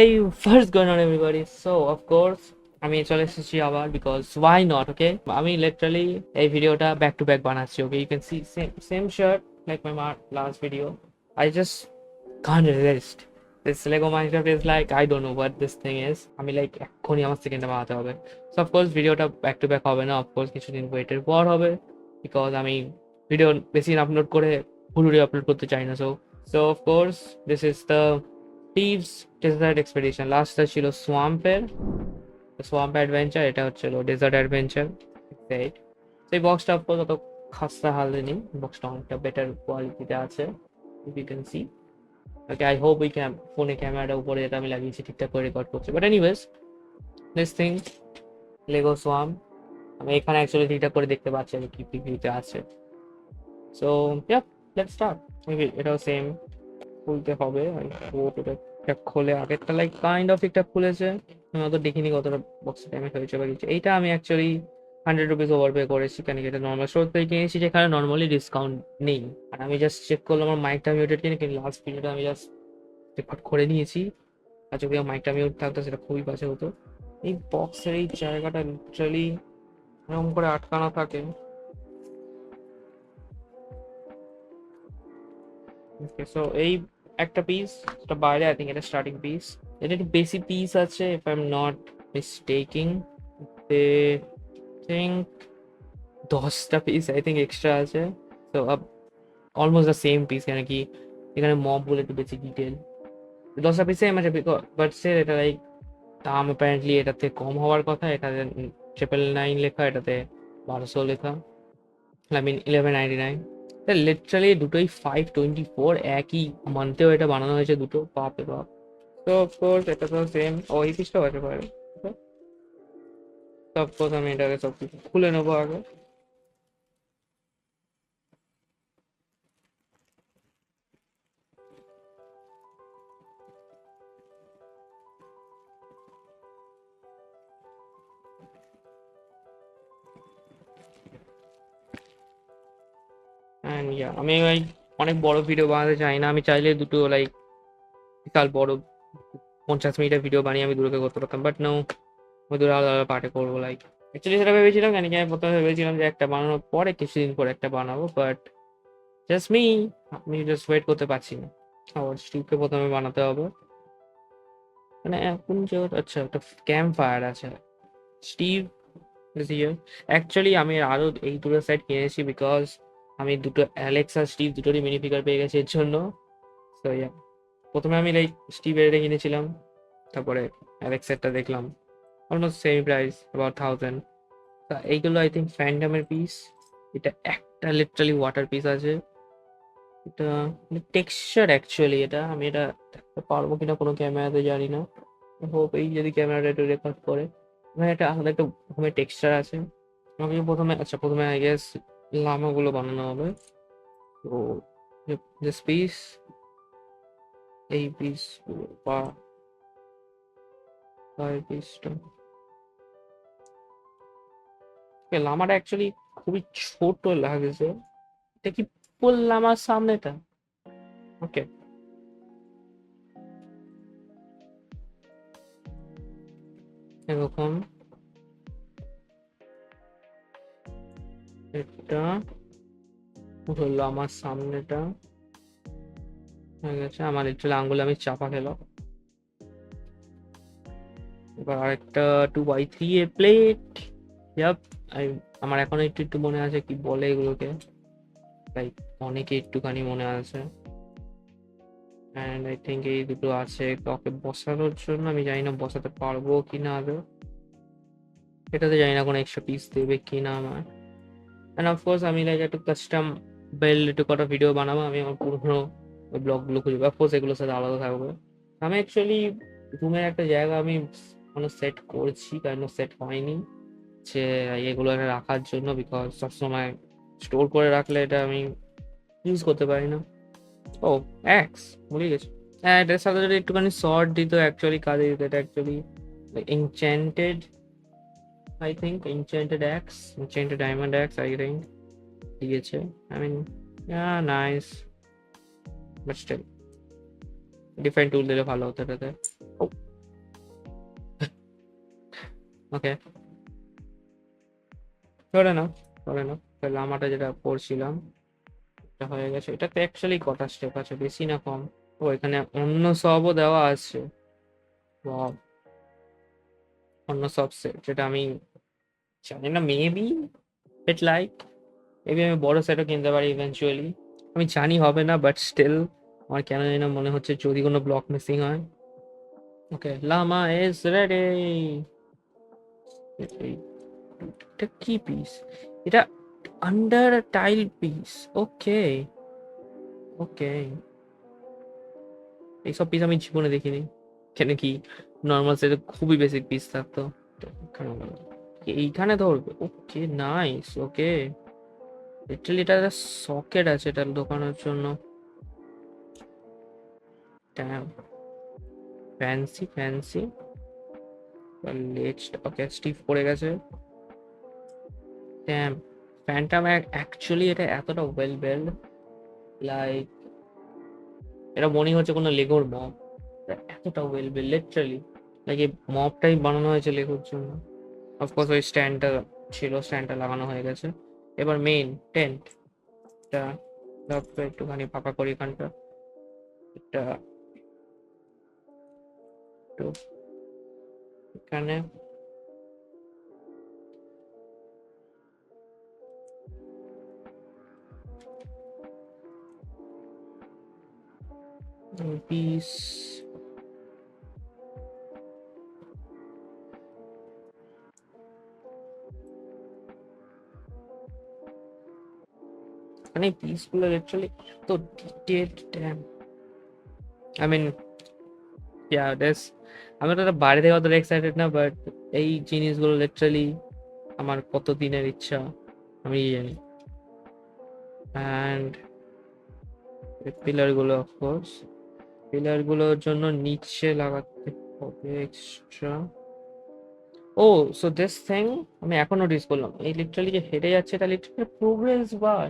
Hey, what's going on, everybody? So, of course, আমি চলে এসেছি আবার বিকজ ওয়াই নট ওকে আমি লিটারালি এই ভিডিওটা ব্যাক টু ব্যাক বানাচ্ছি okay you can see same shirt like my last video I just can't resist this Lego Minecraft is like I don't know what this thing is আমি like এক্ষুনি আমার সেকেন্ডটা বানাতে হবে so of course ভিডিওটা back to back হবে না of course কিছুদিন ওয়েটের পর হবে বিকজ আমি ভিডিও বেশি আপলোড করে হুড়ুড়ি আপলোড করতে চাই না so of course this is the thieves desert expedition লাস্টটা ছিল সোয়াম্পের সোয়াম্প অ্যাডভেঞ্চার এটা হচ্ছিল ডেজার্ট অ্যাডভেঞ্চার রাইট সেই বক্সটা অফকোর্স অত খাস্তা হালে নেই বক্সটা অনেকটা বেটার কোয়ালিটিতে আছে you can see okay I hope ওই ফোনে ক্যামেরাটা উপরে যেটা আমি লাগিয়েছি ঠিকঠাক করে রেকর্ড করছি but anyways this thing Lego swamp আমি এখানে অ্যাকচুয়ালি ঠিকঠাক করে দেখতে পাচ্ছি আমি কি প্রিভিউতে আছে সো ইয়া লেটস স্টার্ট এটাও সেম খুলতে হবে এটা খোলে আগেরটা লাইক কাইন্ড অফ ঠিকঠাক খুলেছে আমি অত দেখিনি কতটা বক্স ড্যামেজ হয়েছে বা কিছু এইটা আমি অ্যাকচুয়ালি 100 রুপিস ওভার পে করেছি কারণ এটা নর্মাল স্টোর থেকে কিনেছি যেখানে নর্মালি ডিসকাউন্ট নেই আর আমি জাস্ট চেক করলাম আমার মাইকটা মিউটেড কিনে কিন্তু লাস্ট ভিডিওটা আমি জাস্ট রেকর্ড করে নিয়েছি আর যদি আমার মাইকটা মিউট থাকতো সেটা খুবই বাজে হতো এই বক্সের এই জায়গাটা লিটারালি এরকম করে আটকানো থাকে ওকে সো এই একটা পিস এটা বাইরে আই থিঙ্ক এটা স্টার্টিং পিস এটা একটু বেশি পিস আছে ইফ আই এম নট মিস্টেকিং তে থিঙ্ক 10টা পিস আই থিঙ্ক এক্সট্রা আছে so almost the same piece কেন কি এখানে মব বলে একটু বেশি ডিটেল 10টা পিস সেম আছে বাট সে এটা লাইক দাম অ্যাপারেন্টলি এটাতে কম হওয়ার কথা এটাতে 999 লেখা এটাতে 1200 লেখা আই মিন 1199 লিটারালি দুটোই 524 একই মান্থেও এটা বানানো হয়েছে দুটো বাপে বাপ তো অফকোর্স এটা তো সেম এই পিসটাও আছে বাইরে তো অফকোর্স আমি এটাকে সব কিছু খুলে নেবো আগে অ্যান্ড ইয়া আমি লাইক অনেক বড় ভিডিও বানাতে চাই না আমি চাইলে দুটো লাইক বিশাল বড় 50 মিনিটের ভিডিও বানিয়ে আমি দুটোকে করতে পারতাম বাট নো আমি দুটো আলাদা আলাদা পার্টে করবো লাইক অ্যাকচুয়ালি সেটা ভেবেছিলাম কেন কি আমি প্রথমে ভেবেছিলাম যে একটা বানানোর পরে কিছুদিন পরে একটা বানাবো বাট জাস্ট আমি জাস্ট ওয়েট করতে পারছি না আবার স্টিভকে প্রথমে বানাতে হবে মানে এখন যে আচ্ছা একটা ক্যাম্প ফায়ার আছে স্টিভ অ্যাকচুয়ালি আমি আরো এই দুটো সেট কিনেছি বিকজ আমি দুটো অ্যালেক্স আর স্টিভ দুটোরই মিনি ফিগার পেয়ে গেছি এর জন্য তো ইয়া প্রথমে আমি লাইক স্টিভের এটা কিনেছিলাম তারপরে অ্যালেক্সেরটা দেখলাম অলমোস্ট সেম প্রাইস অ্যাবাউট 1000 তা এইগুলো আই থিঙ্ক ফ্যান্ডামের পিস এটা একটা লিটারালি ওয়াটার পিস আছে এটা টেক্সচার অ্যাকচুয়ালি এটা আমি এটা দেখতে পারবো কিনা কোনো ক্যামেরাতে জানি না হোপ এই যদি ক্যামেরাটা একটু রেকর্ড করে এখানে একটা আলাদা একটা ঘুমের টেক্সচার আছে আমাকে প্রথমে আই গেস লামাগুলো বানানো হবে তো দিস পিস এই পিস বা এই পিসটা লামাটা অ্যাকচুয়ালি খুবই ছোট লাগছে এটা কি বললাম আমার সামনেটা ওকে এরকম এটা হলো আমার সামনেটা হয়ে গেছে আমার লিটারালি আঙ্গুলে আমি চাপা খেলাম এবার আরেকটা 2x3 এ প্লেট ইয়াপ আমার এখন একটু একটু মনে আছে কি বলে এগুলোকে লাইক অনেকে একটুখানি মনে আছে অ্যান্ড আই থিঙ্ক এই দুটো আছে কাউকে বসানোর জন্য আমি জানি না বসাতে পারবো কি না আদৌ এটাতে জানি না কোনো এক্সট্রা পিস দেবে কি না আমার অ্যান্ড অফকোর্স আমি লাইক একটু কাস্টম বেল্ট একটু কটা ভিডিও বানাবো আমি আমার পুরোনো ওই ব্লগগুলো খুঁজবো অফকোর্স এগুলোর সাথে আলাদা থাকবে আমি অ্যাকচুয়ালি রুমের একটা জায়গা আমি কোনো সেট করছি কারণ সেট হয়নি যে এগুলো রাখার জন্য বিকজ সবসময় স্টোর করে রাখলে এটা আমি ইউজ করতে পারি না ও অ্যাক্স ভুলে গেছি হ্যাঁ এটার সাথে যদি একটুখানি শর্ট দিত অ্যাকচুয়ালি কাজে দিত এটা actually enchanted I think enchanted axe enchanted diamond axe I think দিয়েছে I mean nice but still different tool দিলে ভালো হতো এটাতে ও ওকে, ধরে নাও, ধরে নাও তাহলে আমারটা যেটা পড়ছিলাম এটা হয়ে গেছে। এটাতে অ্যাকচুয়ালি কটা স্টেপ আছে, বেশি না কম? ও এখানে অন্য সবও দেওয়া আছে। Wow, অন্য সব সেট যেটা আমি জানি না, মেবি ইট লাইক, মেবি আমি বড় সেটও কিনতে পারি ইভেনচুয়ালি। আমি জানি হবে না, বাট স্টিল আমার কেন জানি না মনে হচ্ছে যদি কোনো ব্লক মিসিং হয়। ওকে, লামা ইজ রেডি। এটা কি পিস? এটা আন্ডার টাইল পিস। ওকে, ওকে, এইসব পিস আমি জীবনে দেখিনি। কেন কি নর্মাল সেটে খুবই বেসিক পিস থাকতো। তো এখানে এইখানে ধরবে। Okay, nice. ওকে, লিটারালি এটা সকেট আছে এটা ঢোকানোর জন্য। Damn, fancy fancy. লেজ ওকে, স্টিফ পড়ে গেছে। ড্যাম, ফ্যান্টাম অ্যাকচুয়ালি এটা এতটা ওয়েল বেল্ড, লাইক এটা মনে হচ্ছে কোনো লেগোর মব। এতটা ওয়েল বেল্ড লিটারালি, লাইক এই মবটাই বানানো হয়েছে লেগোর জন্য। অফকোর্স ওই স্ট্যান্ডটা ছিল, স্ট্যান্ডটা লাগানো হয়ে গেছে। এবার মেইন টেন্ট, এটা রাখবে একটুখানি ফাঁকা করি এখানটা। এটা একটু এখানে পিস। মানে পিসগুলো লিটারালি এত detailed, damn. I mean yeah that's, আমি তো বাইরে থেকে অতটা এক্সাইটেড না, বাট এই জিনিসগুলো লিটারালি আমার কত দিনের ইচ্ছা আমি জানি। অ্যান্ড পিলার গুলো অফকোর্স, পিলার গুলোর জন্য নিচে লাগাতে হবে extra. Oh, so this thing আমি এখন নোটিস করলাম, এই লিটারালি যে হেঁটে যাচ্ছে এটা literally progress bar.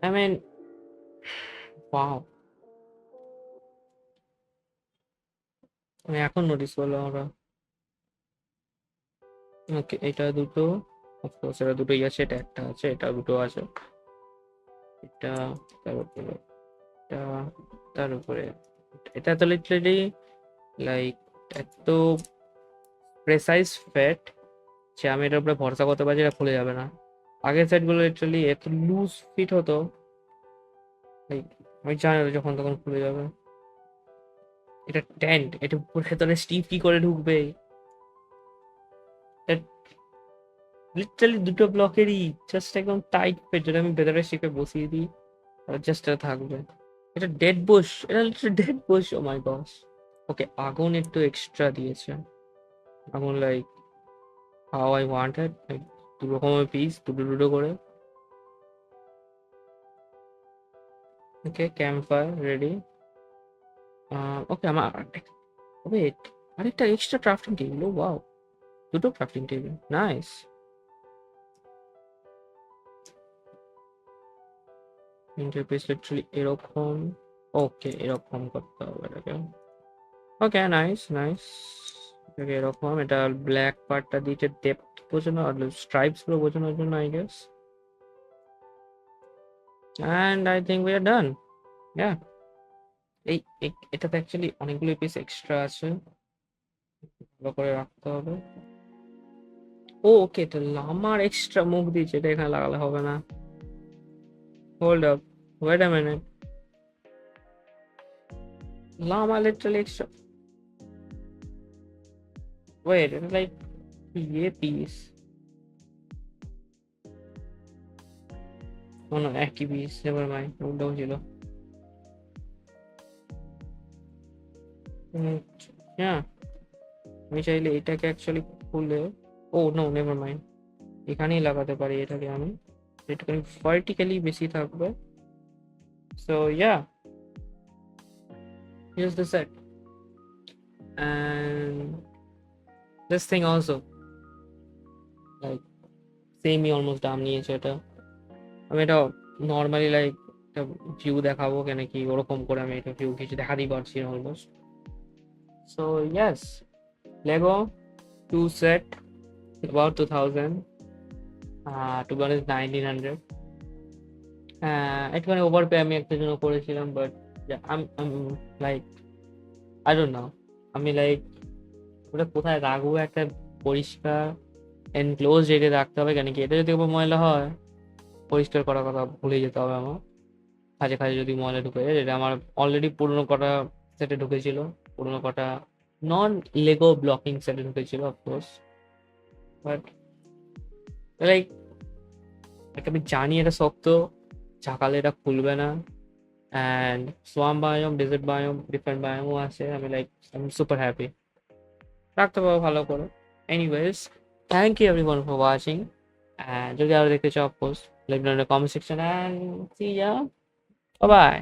I mean wow, আমি এখন নোটিস করলাম ওরা। ওকে, এটা দুটো, অফকোর্স এটা দুটোই আছে, এটা একটা আছে, এটা দুটো আছে। এটা তার উপরে, এটা তার উপরে, এটা তো লিটারালি লাইক এত প্রেসাইজ ফিট যে আমি এটার উপরে ভরসা করতে পারছি এটা খুলে যাবে না। আগের সেটগুলো লিটারালি এত লুজ ফিট হতো, লাইক আমি জানি না যখন তখন খুলে যাবে। এটা টেন্ট, এটা ভেতরে স্টিভ কি করে ঢুকবে? লিটারালি দুটো ব্লকেরই জাস্ট একদম টাইট ফিট, যেটা আমি ভেতরে শিপে বসিয়ে দিই আর জাস্ট এটা থাকবে। এটা ডেড বুশ, এটা লিটারালি ডেড বুশ। ও মাই গড। ওকে, আগুন একটু এক্সট্রা দিয়েছে। আগুন like how I wanted, like দু রকমের পিস, দুটো দুটো করে। ওকে, ক্যাম্প ফায়ার রেডি। ওকে, আমার ওয়েট, আরেকটা এক্সট্রা ক্রাফটিং টেবিল। ও ওয়াও, দুটো crafting table, nice. Interface literally এরকম। ওকে, এরকম করতে হবে এটাকে। ওকে, নাইস নাইস। এটাকে এরকম, এটা ব্ল্যাক পার্টটা দিয়েছে ডেপথ বোঝানো আর স্ট্রাইপস গুলো বোঝানোর জন্য I guess. And I think we are done. Yeah, এটাতে অ্যাকচুয়ালি অনেকগুলো পিস এক্সট্রা আছে, ভালো করে রাখতে হবে। ও ওকে, এটা লামার এক্সট্রা মুখ দিয়েছে, এটা এখানে লাগালে হবে না। Hold up, wait a minute, llama literally extra. Wait, it's like ये piece. Oh no, একই piece. Never mind. উল্টো ছিল। হ্যাঁ, আমি চাইলে এটাকে অ্যাকচুয়ালি খুলে, ও নো নেভার মাইন্ড, এখানেই লাগাতে পারি এটাকে আমি। এটাকে ভার্টিক্যালি বেশি থাকবে। So yeah, here's the set and this thing also like সেমই অলমোস্ট দাম নিয়েছে এটা। আমি এটা নর্মালি লাইক একটা ভিউ দেখাবো কেন কি ওরকম করে আমি এটা ভিউ কিছু দেখাতেই পারছি almost. So yes, Lego 2 set about 2000, to be honest 1900. একটুখানি ওভারপে আমি একটা জন্য করেছিলাম, but I'm like I don't know, আমি লাইক ওটা কোথায় রাখবো, একটা পরিষ্কার এনক্লোজ জায়গায় রাখতে হবে, কেন কি এটা যদি আবার ময়লা হয় পরিষ্কার করার কথা ভুলে যেতে হবে আমার। খাজে খাজে যদি ময়লা ঢুকে যায়, যেটা আমার অলরেডি পুরনো কটা সেটে ঢুকেছিল, পুরনো কটা নন লেগো ব্লকিং সেটে ঢুকেছিল অফকোর্স, বাট লাইক আমি জানি এটা শক্ত, ঝাঁকালে এটা খুলবে না। And swamp biome, desert biome, different বায়োমও আছে, আমি লাইক আমি সুপার হ্যাপি, রাখতে পারবো ভালো করে। Anyways, thank you everyone for watching, and যদি আরো দেখতে চাও of course let me know in the comment section, and see ya, bye by.